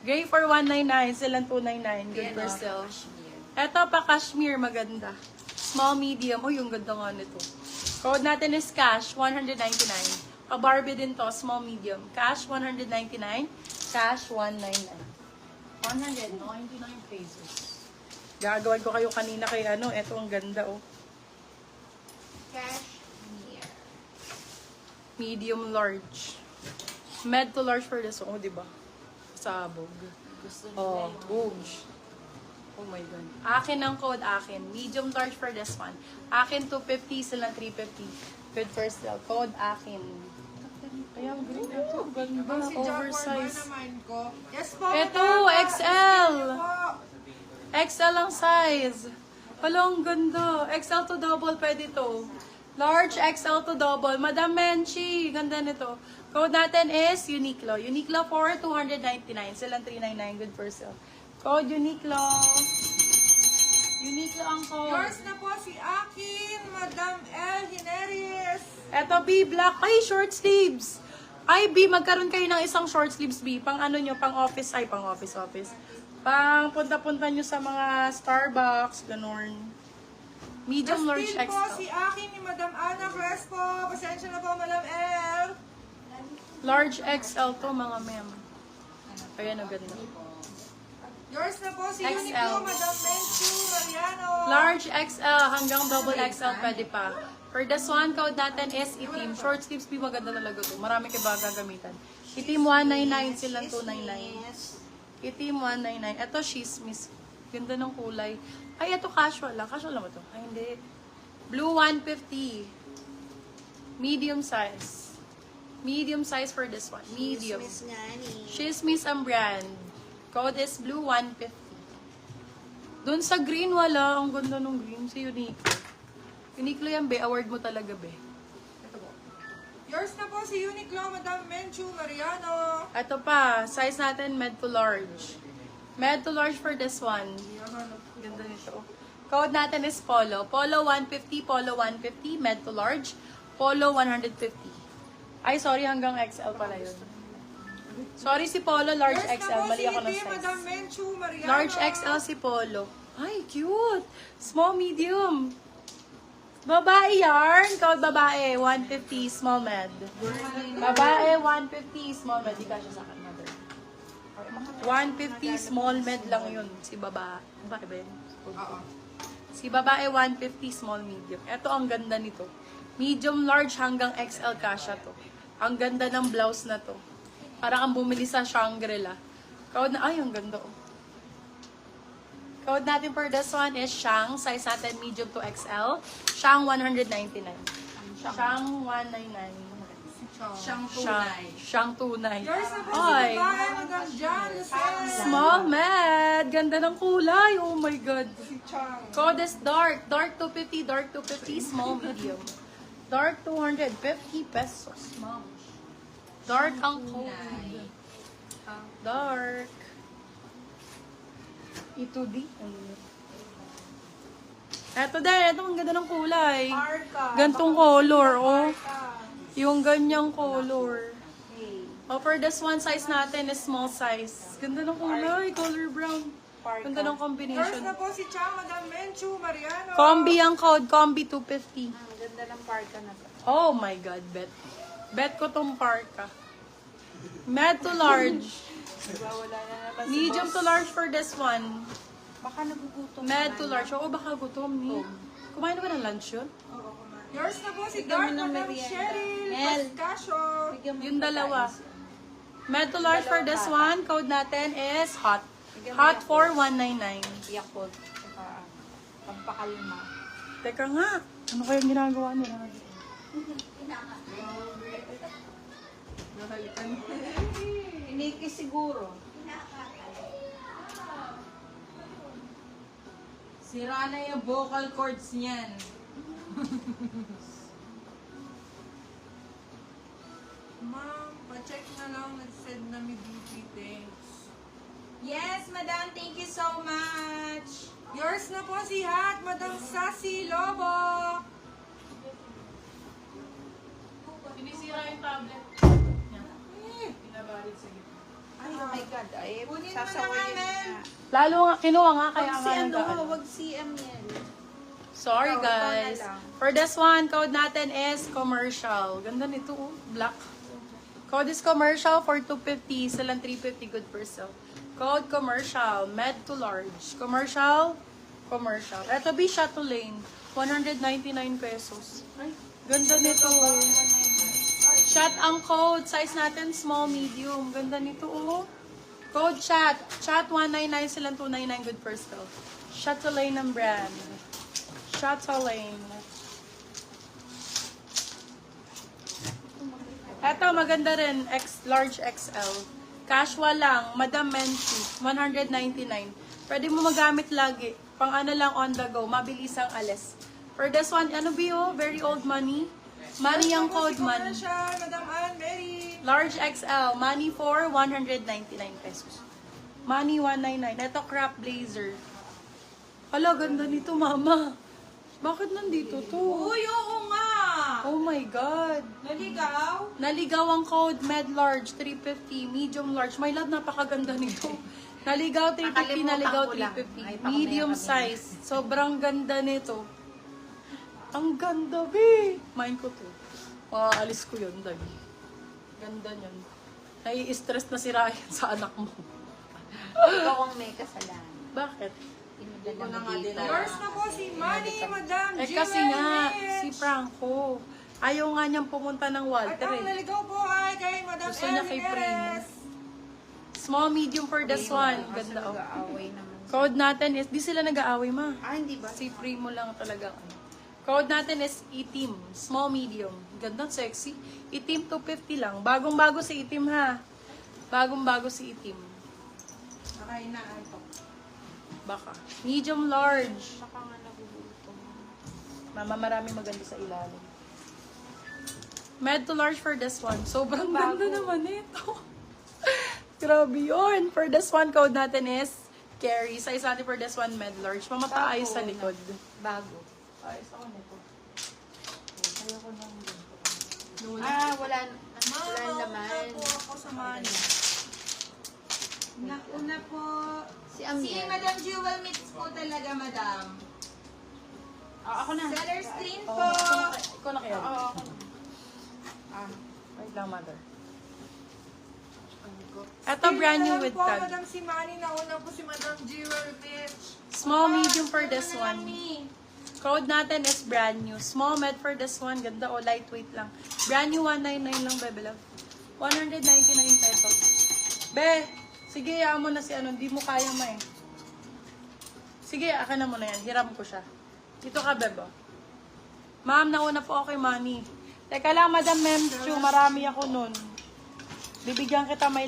Gray for 199, silang 299. Good for sale. Eto pa cashmere, maganda. Small, medium. Uy, yung ganda nga nito. Code natin is cash, 199. Pa-Barbie din to, small, medium. Cash, 199. Cash, 199. 199 pesos. Gagawin ko kayo kanina kay ano. Eto, ang ganda, oh. Cashmere. Medium, large. Med to large for this one, oh, diba? Sabog. Oh, boom. Oh my God. Akin ang code, akin. Medium large for this one. Akin 250, sila 350. Good for sale. Code, akin. Kaya ang green ito. Ganda. Oversize. Yes po. Ito, XL. XL ang size. Hala, ang ganda. XL to double, pwede to. Large XL to double. Madam Menchi. Ganda nito. Code natin is Uniqlo. Uniqlo for 299. Silang 399. Good for sale. Code Uniqlo. Uniqlo ang code. Yours na po si Akin, Madam L. Hineris. Eto B, black. Ay, short sleeves. Ay, B, magkaroon kayo ng isang short sleeves, B. Pang ano nyo, pang office. Ay, pang office. Pang punta-punta nyo sa mga Starbucks, ganun. Medium large Still po XL. si Akin ni Madam Ana Crespo. Pasensya na po, Madam L. Large XL to, mga ma'am. Ayan, ang ganda. Yours na po si XL. Uniqlo, Madam Menchu Mariano. Large XL hanggang double XL pwede pa. For this one, code natin is itim. Short sleeves, B, maganda talaga to. Marami kayo ba gagamitan. Itim 199, silang 299. Itim 199. Ito, chismis. Ganda ng kulay. Ay, ito casual lang. Casual lang ba ito? Ay, hindi. Blue 150. Medium size. Medium size for this one. Medium. Chismis ang brand. Code is blue 150. Doon sa green, wala. Ang ganda ng green. Si Uniqlo. Uniqlo yan, be. Award mo talaga, be. Ito po. Yours na po si Uniqlo, Madam Menchu Mariano. Ito pa. Size natin, med to large. Med to large for this one. Ganda nito. Code natin is Polo. Polo 150, Polo 150, med to large. Polo 150. Ay, sorry, hanggang XL pala yun. Sorry si Polo, large Yours na XL. po Mali si ako ng Itim, Madam size. Menchu Mariano. Large XL si Polo. Ay, cute! Small, medium. Babae yarn. Code babae, 150, small med. Babae, 150, small med. Di ka siya sa akin, mother. 150, small med lang yun. Si babae. Babae ba yun? Oo. Si babae, 150, small, medium. Ito, ang ganda nito. Medium, large, hanggang XL kasha to. Ang ganda ng blouse na to. Parang kang bumili sa Shangri-La. Code na, ay, ang ganda oh. Code natin for this one is Shang. Size natin medium to XL. Shang 199. Shang 199. Shang tunay. Yours na po si Ay. babae, Madam Jan Lucena. Small med. Ganda ng kulay. Oh my God. Si Chang. Code is dark. Dark 250, dark 250, small, medium. Dark 250 pesos. Mom. Dark ang code. Dark. Ito di. Eto din. Eto ang ganda ng kulay. Parka. Gantong color, oh. Yung ganyang color. Oh, for this one, size natin is small size. Ganda ng kulay. Color brown. Ganda ng Yours combination. na po si Chang, Madam Menchu Mariano. Combi ang code. Combi 250. Ang ganda ng parka na to. Oh my God, bet. Bet ko tong parka. Med to large. Wala na naman si Medium to large for this one. Baka nagugutom. Med to large. Oo, baka gutom ni. Kumain na ba ng lunch yun? Yours na po si Dark, Madam Cheryl Pascasio. Yung dalawa. Med to large for this one. Code natin is hot. Hot for 199. Yakult. Pampakalma. Teka nga. Ano kayang ginagawa nila? Iniki siguro. Sira na yung vocal cords niyan. Ma'am, pa-check na lang. Nag-send na mi BP. Thanks. Yes, madam. Thank you so much. Yours na po si Hat, Madam Sassy Lobo. Sinisira yung tablet. Pinabalit sa gitna. Ay, oh my God. Ay, Kunin mo na sasawayin namin. niya. Lalo nga, kinuha nga kaya Wag si nga ano, nag-ano. wag si yan. Sorry Ikaw, ikaw na guys. lang. For this one, code natin is commercial. Ganda nito, oh. Black. Code is commercial for 250. Silang 350 good per sale. Code commercial. Med to large. Commercial. Commercial. Ito be Chatelaine. 199 pesos. Ay, ganda nito. Chat ang code. Size natin small, medium. Ganda nito, oh. Code chat. Chat 199 silang 299 good per sale. Chatelaine ang brand. Chatelaine. Eto, maganda rin. Large XL. Casual lang. Madam Menchu. 199. Pwede mo magamit lagi. Pang ano lang on the go. Mabilis ang alis. For this one, ano ba very old money. Money ang code money. Commercial, Madam Ann Mary. Large XL. Money for 199 pesos. Money 199. Ito crop blazer. Hala, ganda nito, mama. Bakit nandito to? Uy, oo nga. Oh my God. Naligaw? Naligaw ang code, med large, 350, medium large. My love, napakaganda nito. Naligaw 350, Nakalimutan naligaw ko lang. 350. Ay, Medium pakamaya size. Sobrang ganda nito. Ang ganda, be. Mine ko to. Makaalis ko yun, dali. Ganda niyan. Nai-stress na si Ryan sa anak mo. Ikaw ang may kasalanan. Bakit? Pinadala mo dito. Yours na po si Manny, Madam Eh kasi nga, Jewel si Rich. Franco. Ayaw nga niyang pumunta ng At Walter ang eh. naligaw po ay kay Madam Gusto niya kay Primo. Ernest. Small, medium for this one. Ganda, oh. Nag-aaway naman. Code natin is, di sila nag-aaway, ma. Ah, hindi ba? Si Primo lang talaga. Ano. Code natin is itim. Small, medium. Ganda, sexy. Itim 250 lang. Bagong-bago si itim, ha. Bagong-bago si itim. Nakain na ito. Baka. Medium, large. Baka nga nagugutom. Mama, marami maganda sa ilalim. Med to large for this one. Sobrang ganda naman ito. Grabe yun. For this one, code natin is carry. Size natin for this one, med large. Mamataayos sa likod. Bago. Ayos ako nito. Ayoko nang ganito. Ah, wala Mama, laman. una po ako sa Manny. Una po. Si Amiel. Si Madam Jewel Mix po talaga, Madam. Ah, ako na. Seller screen Oh, po. ikaw na kaya. Oo, ako na. Ah, Wait lang, mother. Ito, brand new with po, tag. Madam si Manny. Nauna po si Madam Jewel Rich. Small, medium for this Ano na lang one. ni? Code natin is brand new. Small med for this one. Ganda o lightweight lang. Brand new 199 lang, bebe love. 199 pesos. Be, sige, hayaan mo na si ano. Hindi mo kaya ma eh. Sige, akin na muna yan. Hiram ko siya. Dito ka, bebe. Ma'am, nauna po ako kay Manny. Teka lang, Madam Memchu. Marami ako nun. Bibigyan kita may